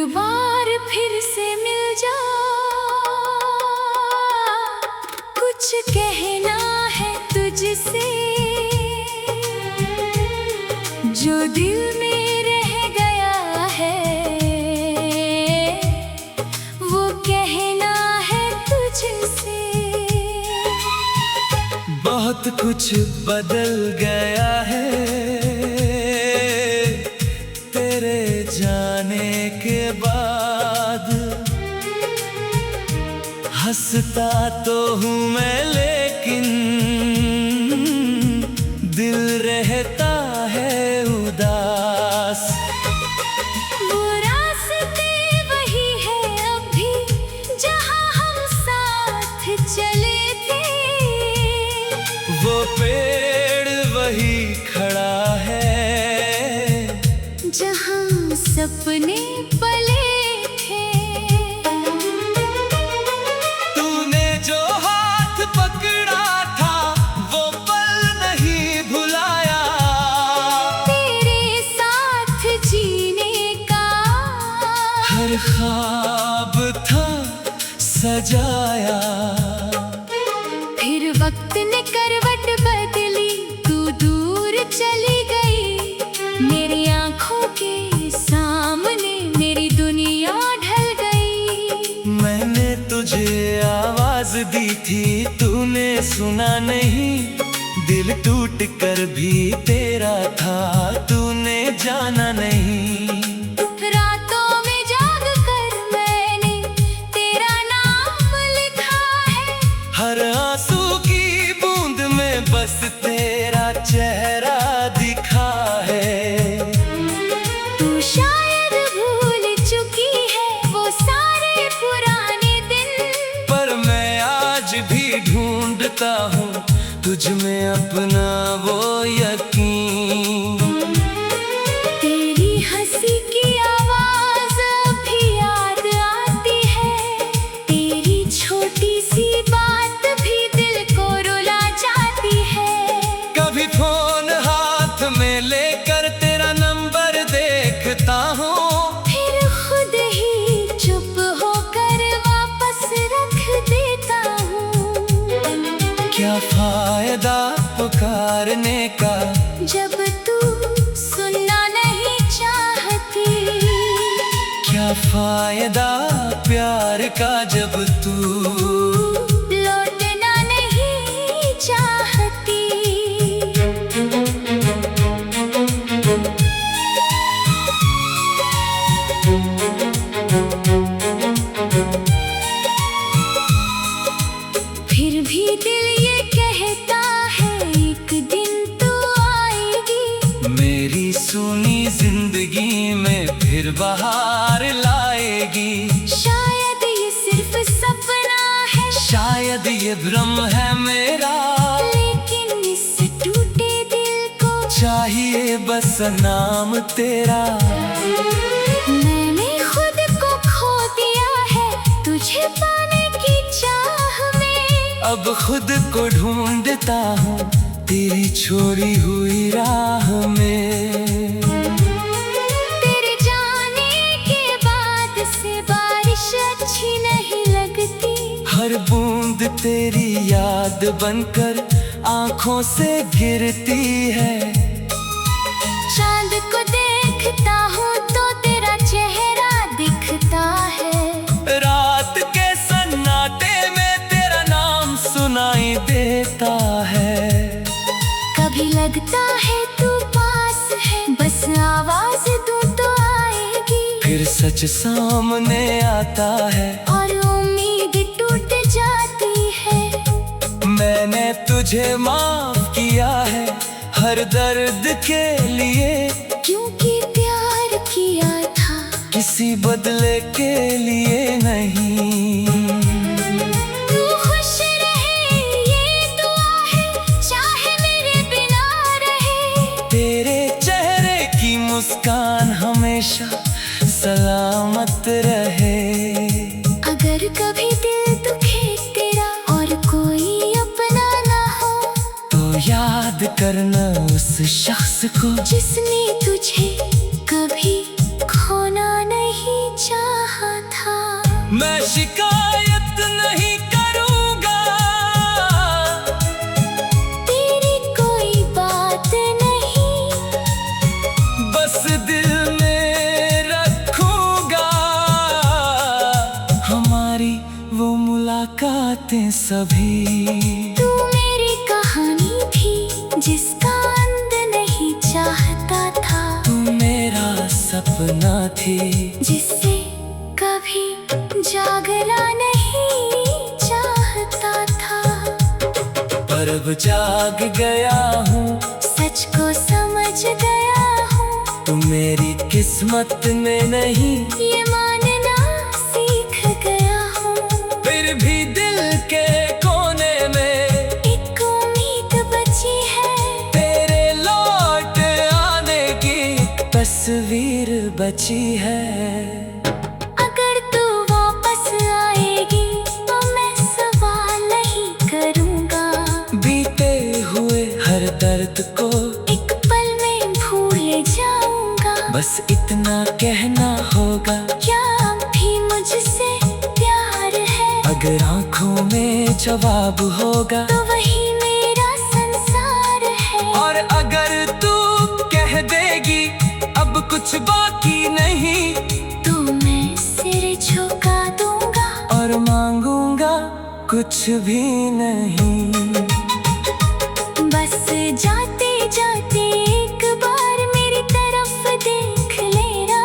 बार फिर से मिल जा, कुछ कहना है तुझसे जो दिल में रह गया है, वो कहना है तुझसे। बहुत कुछ बदल गया है तेरे जाने के बाद। हंसता तो हूँ मैं लेकिन दिल रहता है उदास। वो रास्ते वही है अब भी जहाँ हम साथ चले थे, वो पेड़ वही खड़ा है जहाँ सपने पले थे। तूने जो हाथ पकड़ा था वो पल नहीं भुलाया, तेरे साथ जीने का हर ख्वाब था सजाया। फिर वक्त ने करवट बदली, तू दूर चली गई, मेरी आंखों के सामने मेरी दुनिया ढल गई। मैंने तुझे आवाज दी थी तूने सुना नहीं, दिल टूट कर भी तेरा था तूने जाना नहीं। रातों में जाग कर मैंने तेरा नाम लिखा है, हर आंसू की बूंद में बस तेरा चेहरा दिखा है। तू शायद भूल चुकी है वो सारे पुराने दिन, पर मैं आज भी ढूंढता हूँ तुझ में अपना वो यकीन। तेरी हंसी की आवाज भी याद आती है, तेरी छोटी सी बात भी दिल को रुला जाती है। कभी फोन हाथ में लेकर तेरा नंबर देखता हूँ, फिर खुद ही चुप होकर वापस रख देता हूँ। क्या फायदा पुकारने का जब तू सुनना नहीं चाहती, क्या फायदा प्यार का जब तू लौटना नहीं चाहती। फिर भी दिल ये कहता है एक दिन तू आएगी, मेरी सुनी जिंदगी में फिर बहार लाएगी। शायद ये सिर्फ सपना है, शायद ये भ्रम है मेरा, लेकिन इस टूटे दिल को चाहिए बस नाम तेरा। मैंने खुद को खो दिया है तुझे पाने की चाह में, अब खुद को ढूंढता हूँ तेरी छोड़ी हुई राह में। तेरे जाने के बाद से बारिश अच्छी नहीं लगती, हर बूंद तेरी याद बनकर आंखों से गिरती है। चांद को देखता हूँ तो तेरा चेहरा दिखता है, रात के सन्नाटे में तेरा नाम सुनाई देता है। कभी लगता है तू पास है, बस आवाज दूँ तो आएगी, फिर सच सामने आता है और उम्मीद टूट जाती है। मैंने तुझे माफ किया है हर दर्द के लिए, क्योंकि प्यार किया था किसी बदले के लिए नहीं। तू खुश रहे ये दुआ है, चाहे मेरे बिना रहे, तेरे चेहरे की मुस्कान हमेशा सलामत रहे। अगर कभी दिल दुखे तेरा और कोई अपना ना हो, तो याद करना उस शख्स को जिसने तुझे कभी खोना नहीं चाहा। शिकायत नहीं करूंगा, तेरी कोई बात नहीं, बस दिल में रखूंगा हमारी वो मुलाकातें सभी। तू मेरी कहानी थी जिसका अंत नहीं चाहता था, तू मेरा सपना थी जिससे कभी जागना नहीं चाहता था। पर अब जाग गया हूँ, सच को समझ गया हूँ, तू मेरी किस्मत में नहीं, ये मानना सीख गया हूँ। फिर भी दिल के कोने में एक उम्मीद बची है, तेरे लौट आने की तस्वीर बची है। अगर तू वापस आएगी तो मैं सवाल नहीं करूँगा, बीते हुए हर दर्द को एक पल में भूल जाऊँगा। बस इतना कहना होगा, क्या अब भी मुझसे प्यार है? अगर आंखों में जवाब होगा, तो वही मेरा संसार है। और अगर तू कह देगी अब कुछ बाकी नहीं, तो मैं सिर झुका दूंगा और मांगूंगा कुछ भी नहीं। बस जाते जाते एक बार मेरी तरफ देख लेना,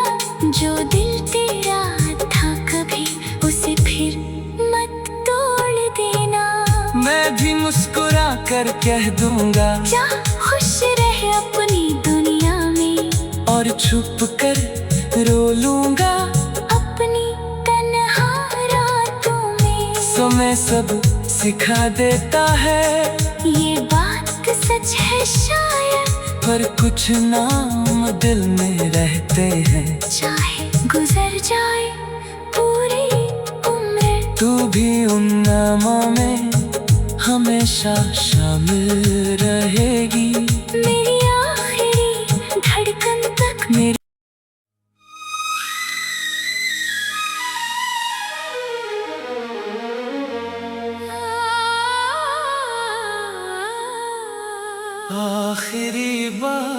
जो दिल तेरा था कभी उसे फिर मत तोड़ देना। मैं भी मुस्कुरा कर कह दूंगा, जा खुश रहे अपनी दुनिया में, और छुप कर रो लूंगा अपनी तन्हा रातों में। समय सब सिखा देता है, ये बात सच है शायद, पर कुछ नाम दिल में रहते हैं। चाहे गुजर जाए पूरी उम्र, तू भी उन नामों में हमेशा शामिल रहेगी। मेरी आखिरी धड़कन तक मेरी आखिरी बार।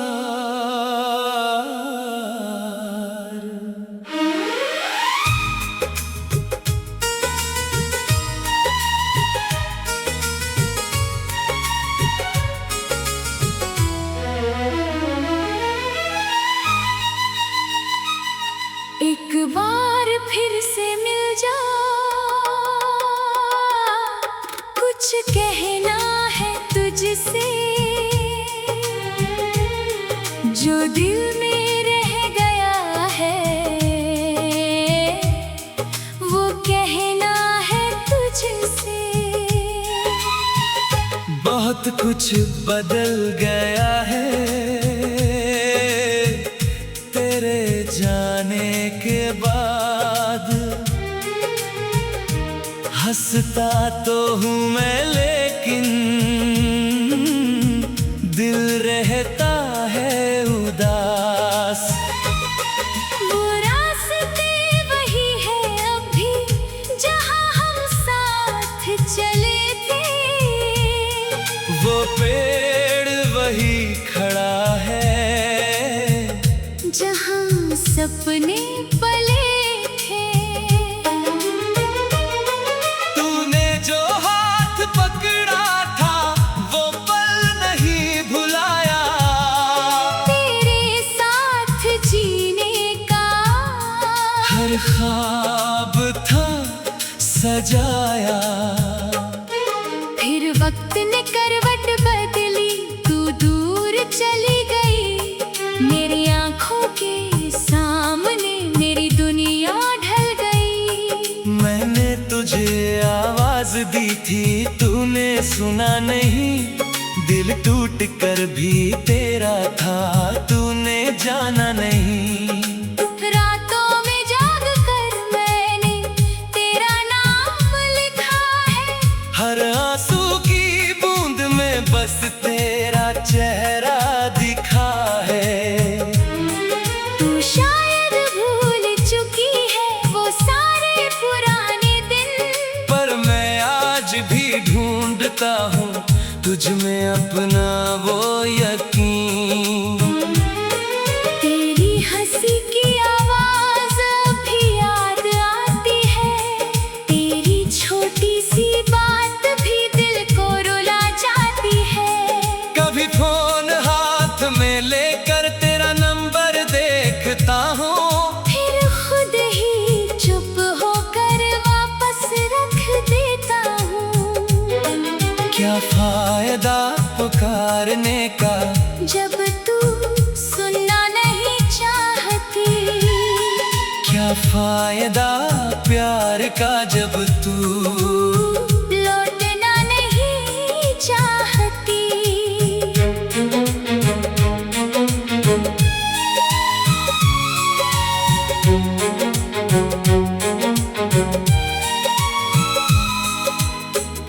एक बार फिर से मिल जा, कुछ कहना है तुझसे, जो दिल में रह गया है वो कहना है तुझसे। बहुत कुछ बदल गया है तेरे जाने के बाद, हंसता तो हूँ मैं लेकिन दिल रहता है उदास। वो रास्ते वही है अब भी जहाँ हम साथ चले थे, वो पेड़ वही खड़ा है जहाँ सपने पले थे। तूने जो हाथ पकड़ा था वो पल नहीं भुलाया, तेरे साथ जीने का हर ख्वाब था सजाया। फिर वक्त ने करवट बदली, तू दूर चली गई, मेरी आंखों के सामने मेरी दुनिया ढल गई। मैंने तुझे आवाज दी थी तूने सुना नहीं, दिल टूट कर भी तेरा था तूने जाना नहीं। रातों में जाग कर मैंने तेरा नाम लिखा है, हर आंसू की बूंद में बस तेरा चेहरा दिखा है। तू शायद भूल चुकी है वो सारे पुराने करता हूँ तुझ में अपना वो यकीन। तेरी हंसी की आवाज भी याद आती है, तेरी छोटी सी बात भी दिल को रुला जाती है। कभी फोन हाथ में लेकर तेरा नंबर देखता हूँ, फिर खुद ही चुप होकर वापस रख देता हूँ। क्या फायदा पुकारने का जब तू सुनना नहीं चाहती, क्या फायदा प्यार का जब तू लौटना नहीं चाहती।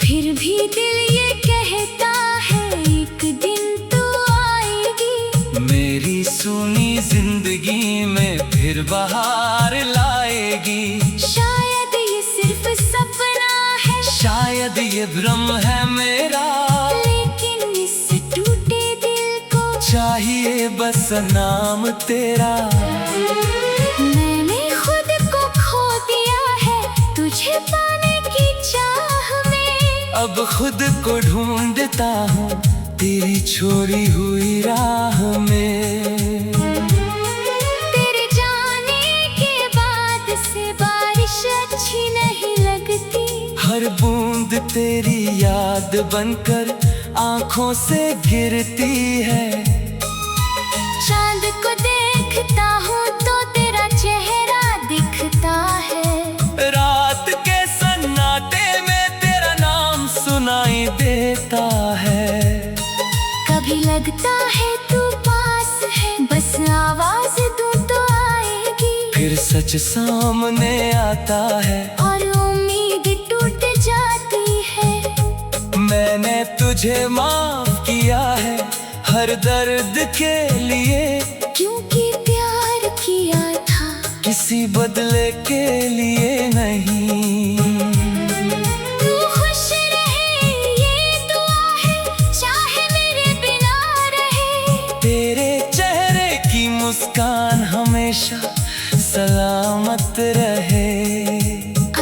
फिर भी दिल ये कहता है एक दिन तू आएगी, मेरी सुनी जिंदगी में फिर बहार लाएगी। शायद ये सिर्फ सपना है, शायद ये भ्रम है मेरा, लेकिन इस टूटे दिल को चाहिए बस नाम तेरा। मैंने खुद को खो दिया है तुझे पाने की चाह में, अब खुद को ढूंढता हूँ तेरी छोड़ी हुई राह में। तेरे जाने के बाद से बारिश अच्छी नहीं लगती, हर बूंद तेरी याद बनकर आंखों से गिरती है। चांद को देखता हूँ तो तेरा चेहरा दिखता है, रात के सन्नाटे में तेरा नाम सुनाई देता है। कभी लगता है तू पास है, बस आवाज दूं तो आएगी, फिर सच सामने आता है और उम्मीद टूट जाती है। मैंने तुझे माफ किया है हर दर्द के लिए, क्योंकि प्यार किया था किसी बदले के लिए नहीं। तू खुश रहे ये दुआ है, चाहे मेरे बिना रहे। तेरे चेहरे की मुस्कान हमेशा सलामत रहे।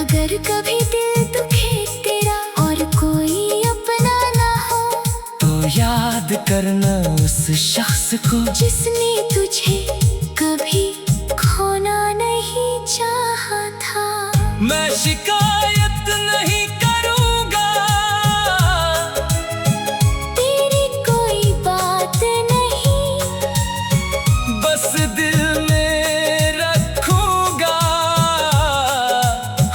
अगर कभी दिल दुखे तेरा और कोई अपना ना हो, तो याद करना उस शख्स को जिसने तुझे कभी खोना नहीं चाहा था। मैं शिकायत नहीं करूँगा, तेरी कोई बात नहीं, बस दिल में रखूँगा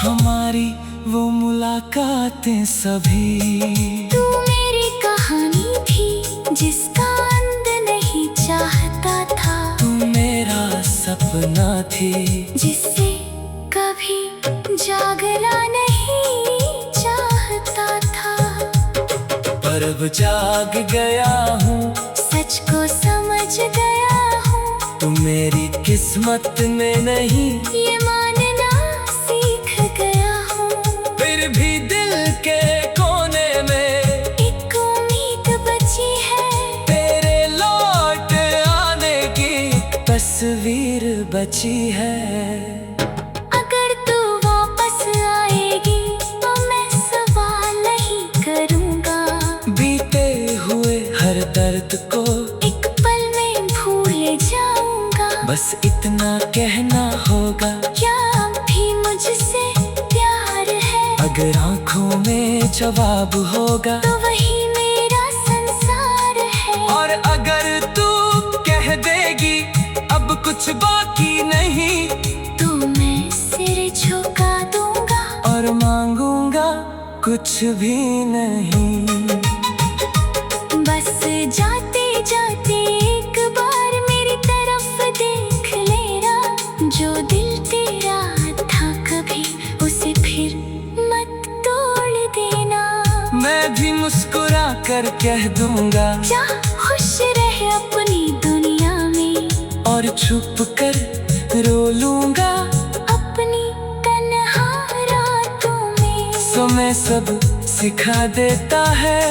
हमारी वो मुलाकातें सभी। तू मेरी कहानी थी जिसका अंत नहीं चाहता था, तू मेरा सपना थी जिससे कभी जागना नहीं चाहता था। पर अब जाग गया हूँ, सच को समझ गया हूँ, तू मेरी किस्मत में नहीं, ये मानना सीख गया हूँ। फिर भी दिल के कोने में एक उम्मीद बची है, तेरे लौट आने की एक तस्वीर बची है। अगर तू वापस आएगी तो मैं सवाल नहीं करूँगा, बीते हुए हर दर्द को एक पल में भूल जाऊँगा। बस इतना कहना होगा, क्या अब भी मुझसे प्यार है? अगर आंखों में जवाब होगा तो वही मेरा संसार है। और अगर तू कह देगी अब कुछ बाकी नहीं, तो मैं सिर झुका दूंगा और मांगूंगा कुछ भी नहीं। बस जाते जाते एक बार मेरी तरफ देख लेना, जो दिल तेरा था कभी उसे फिर मत तोड़ देना। मैं भी मुस्कुरा कर कह दूंगा, जा खुश रह अपनी दुनिया में, और छुप कर रो लूंगा अपनी तन्हा रातों में। सो हमें सब सिखा देता है।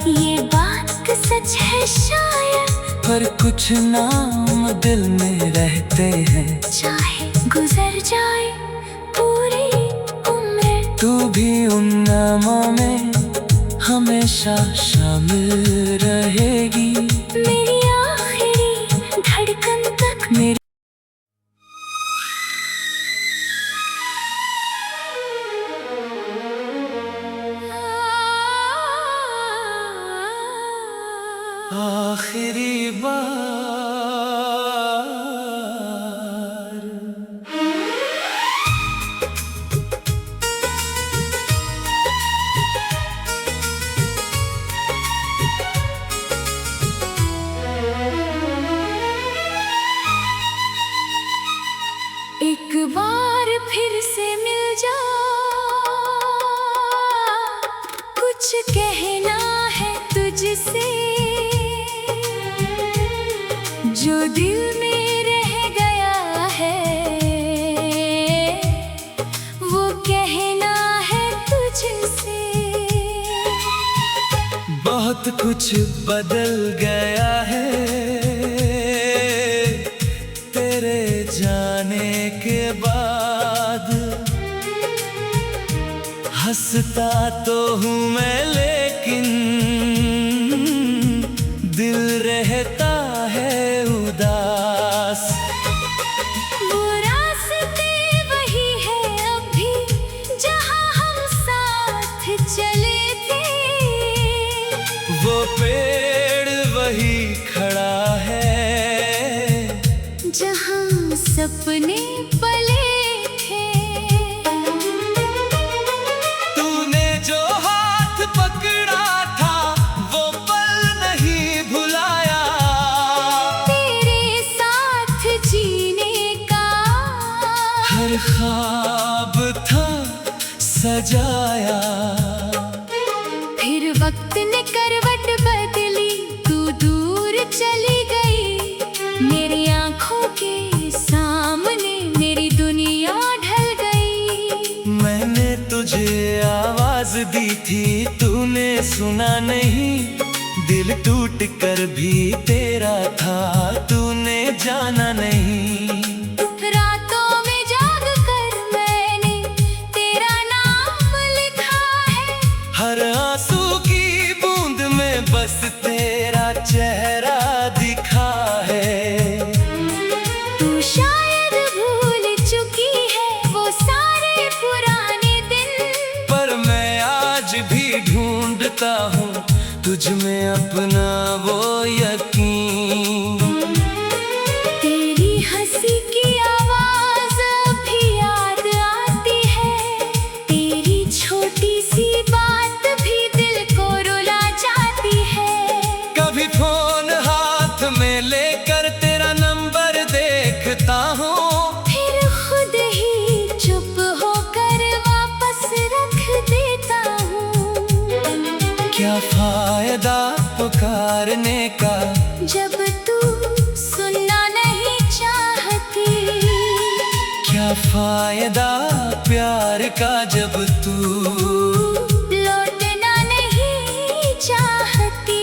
ये बात सच है शायद, पर कुछ नाम दिल में रहते हैं। चाहे गुजर जाए पूरी उम्र, तू भी उन नामों में हमेशा शामिल रहेगी। मेरी आखिरी धड़कन तक मेरी आखिरी बार। एक बार फिर से मिल जा, कुछ कहना है तुझसे, जो दिल में रह गया है वो कहना है तुझसे। बहुत कुछ बदल गया है तेरे जाने के बाद। हंसता तो हूँ मैं लेकिन दिल रहता है उदास। वो रास्ते वही है अब भी जहाँ हम साथ चले थे, वो पेड़ वही खड़ा है जहाँ सपने पले थे। तूने जो हाथ पकड़ा था वो पल नहीं भुलाया। तेरे साथ जीने का हर ख्वाब था सजाया। फिर वक्त ने करवट बदली, तू दूर चली गई। मेरी आंखों के सामने मेरी दुनिया ढल गई। मैंने तुझे आवाज दी थी तूने सुना नहीं। दिल टूट कर भी तेरा था तूने जाना नहीं। रातों में जाग कर मैंने तेरा नाम लिखा है। हर आंसू की बूंद में बस तेरा चेहरा दिखा है। तू शायद भूल चुकी है वो सारे पुराने दिन, पर मैं आज भी ढूंढता हूँ तुझ में अपना वो यकीन। तेरी हंसी की आवाज भी याद आती है। तेरी छोटी सी बात भी दिल को रुला जाती है। कभी फोन हाथ में लेकर तेरा नंबर देखता हूँ, फिर खुद ही चुप होकर वापस रख देता हूँ। क्या फायदा पुकारने का जब तू सुनना नहीं चाहती, क्या फायदा प्यार का जब तू लौटना नहीं चाहती।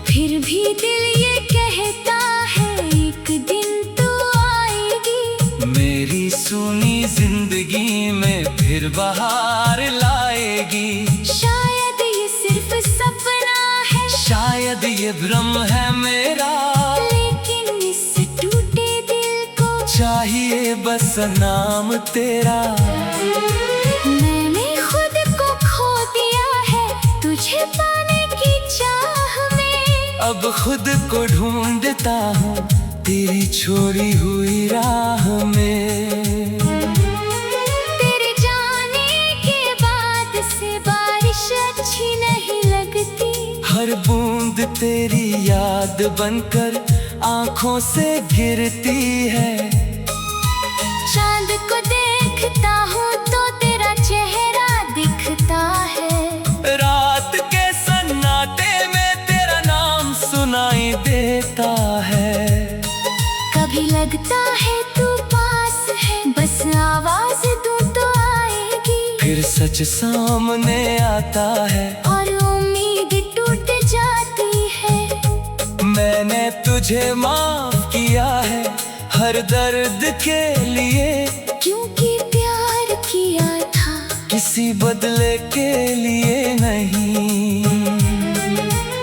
फिर भी दिल ये कहता है एक दिन तू आएगी। मेरी सुनी जिंदगी में फिर बहार लाएगी। शायद ये सिर्फ सपना है, शायद ये भ्रम है मेरा, लेकिन इस टूटे दिल को चाहिए बस नाम तेरा। मैंने खुद को खो दिया है तुझे पाने की चाह में। अब खुद को ढूंढता हूँ तेरी छोड़ी हुई राह में। तेरे जाने के बाद से बारिश अच्छी नहीं लगती। हर बूंद तेरी याद बनकर आंखों से गिरती है। चांद को देखता हूँ तो तेरा चेहरा दिखता है। रात के सन्नाटे में फिर सच सामने आता है और उम्मीद टूट जाती है। मैंने तुझे माफ किया है हर दर्द के लिए, क्योंकि प्यार किया था किसी बदले के लिए नहीं।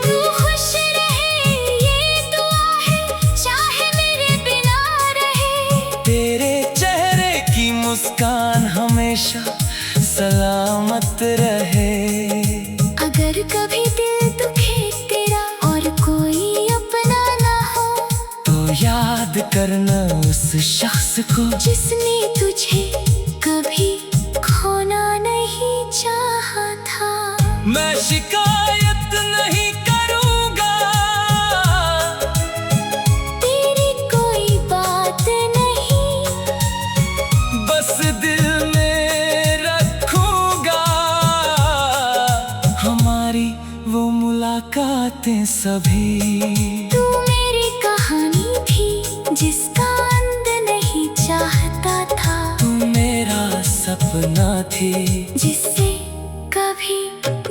तू खुश रहे ये दुआ है, चाहे मेरे बिना रहे। तेरे चेहरे की मुस्कान हमेशा सलामत रहे। अगर कभी दिल दुखे तेरा और कोई अपना ना हो, तो याद करना उस शख्स को जिसने तुझे कभी खोना नहीं चाहा था। मैं शिकायत नहीं करूंगा, तेरी कोई बात नहीं, बस दिल में रखूंगा हमारी वो मुलाकातें सभी। तू मेरी कहानी थी जिसका अंत नहीं चाहता था। तू मेरा सपना थी जिससे कभी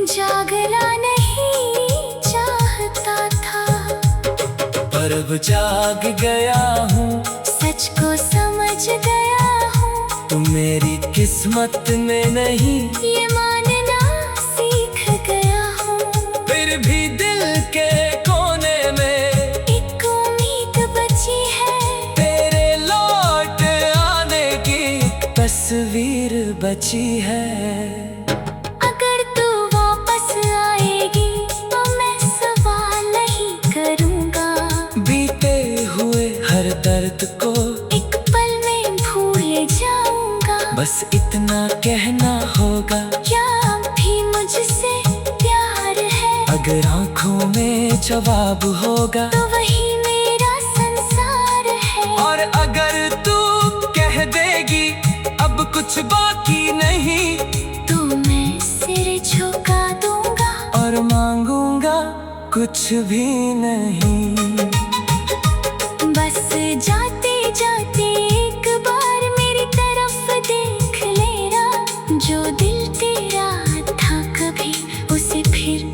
जागना नहीं चाहता था। पर अब जाग गया हूँ, सच को समझ गया हूँ, तू मेरी किस्मत में नहीं ये मानना सीख गया हूँ। फिर भी दिल के कोने में एक उम्मीद बची है, तेरे लौट आने की एक तस्वीर बची है। अगर तू वापस आएगी तो मैं सवाल नहीं करूँगा। बीते हुए हर दर्द को एक पल में भूल जाऊँगा। बस इतना कहना होगा, क्या अब भी मुझसे प्यार है? अगर आंखों में जवाब होगा तो वही मेरा संसार है। और अगर तू कह देगी अब कुछ बाकी नहीं, तो मैं सिर झुका दूंगा और मांगूंगा कुछ भी नहीं। बस जाते जाते एक बार मेरी तरफ देख लेना। जो दिल तेरा था कभी उसे फिर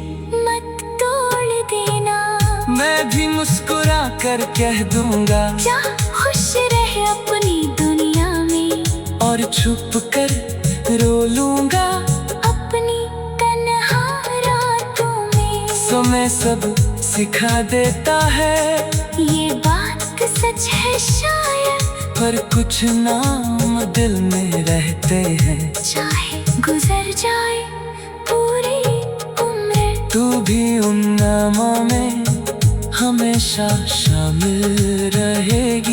मत तोड़ देना। मैं भी मुस्कुरा कर कह दूंगा जा खुश रहे अपनी दुनिया में, और छुप कर रो लूंगा अपनी तन्हा रातों में। समय सब सिखा देता है, ये बात सच है शायद, पर कुछ नाम दिल में रहते हैं। चाहे गुजर जाए पूरी उम्र, तू भी उन नामों में हमेशा शामिल रहेगी।